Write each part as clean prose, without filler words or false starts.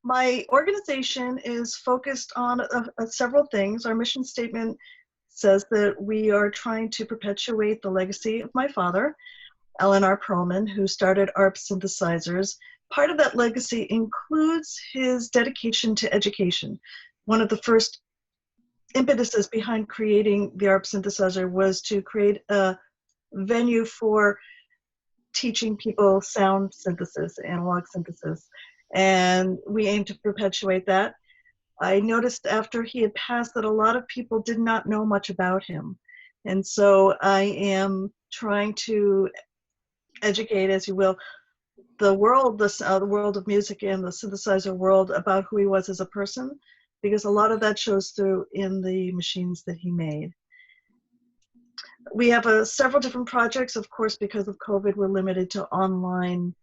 My organization is focused on several things. Our mission statement says that we are trying to perpetuate the legacy of my father, Alan R. Pearlman, who started ARP synthesizers. Part of that legacy includes his dedication to education. One of the first impetuses behind creating the ARP synthesizer was to create a venue for teaching people sound synthesis, analog synthesis, and we aim to perpetuate that. I noticed after he had passed that a lot of people did not know much about him, and so I am trying to educate, as you will, the world of music and the synthesizer world about who he was as a person, because a lot of that shows through in the machines that he made. We have several different projects. Of course, because of COVID, we're limited to online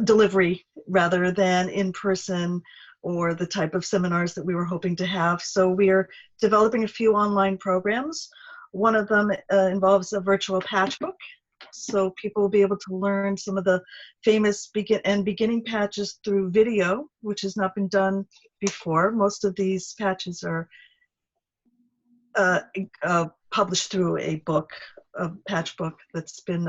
delivery rather than in person or the type of seminars that we were hoping to have. So we're developing a few online programs. One of them involves a virtual patch book. So people will be able to learn some of the famous beginning patches through video, which has not been done before. Most of these patches are published through a patch book that's been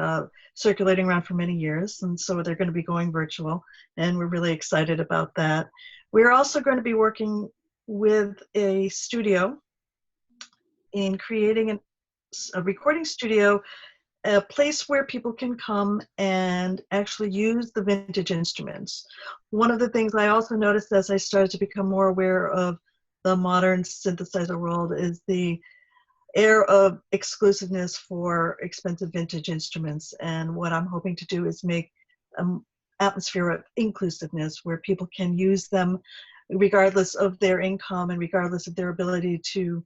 circulating around for many years, and so they're going to be going virtual, and we're really excited about that. We're also going to be working with a studio in creating a recording studio, a place where people can come and actually use the vintage instruments. One of the things I also noticed as I started to become more aware of the modern synthesizer world is the air of exclusiveness for expensive vintage instruments. And what I'm hoping to do is make an atmosphere of inclusiveness where people can use them regardless of their income and regardless of their ability to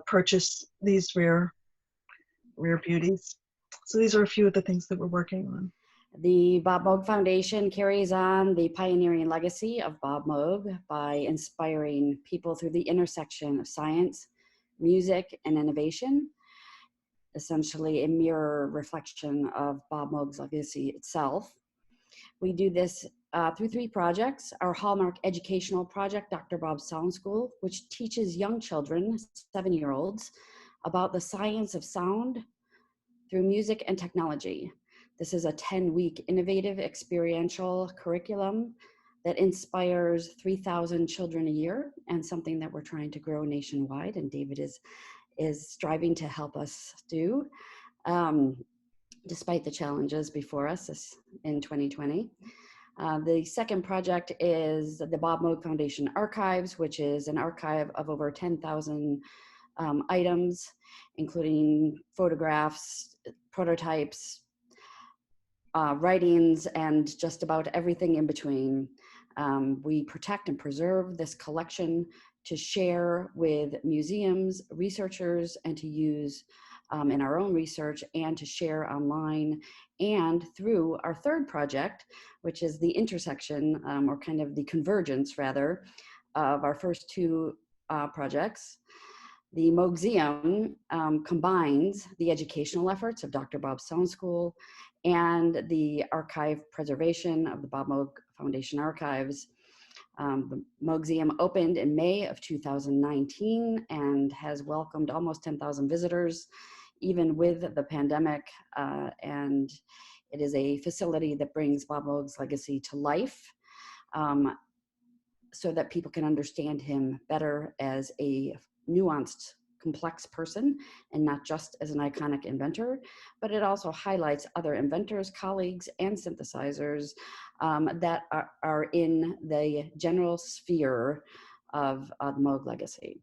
purchase these rare beauties. So these are a few of the things that we're working on. The Bob Moog Foundation carries on the pioneering legacy of Bob Moog by inspiring people through the intersection of science, music, and innovation, essentially a mirror reflection of Bob Moog's legacy itself. We do this through 3 projects. Our hallmark educational project, Dr. Bob's Sound School, which teaches young children, 7-year-olds, about the science of sound through music and technology. This is a 10-week innovative experiential curriculum that inspires 3,000 children a year, and something that we're trying to grow nationwide, and David is striving to help us do, despite the challenges before us in 2020. The second project is the Bob Moog Foundation Archives, which is an archive of over 10,000 items, including photographs, prototypes, writings, and just about everything in between. We protect and preserve this collection to share with museums, researchers, and to use in our own research, and to share online, and through our third project, which is the intersection, or kind of the convergence rather, of our first 2 projects. The Moog-Museum combines the educational efforts of Dr. Bob's Sound School and the archive preservation of the Bob Moog Foundation archives. The Moog-Museum opened in May of 2019 and has welcomed almost 10,000 visitors, even with the pandemic. And it is a facility that brings Bob Moog's legacy to life, so that people can understand him better as a nuanced, complex person, and not just as an iconic inventor. But it also highlights other inventors, colleagues, and synthesizers that are in the general sphere of the Moog legacy.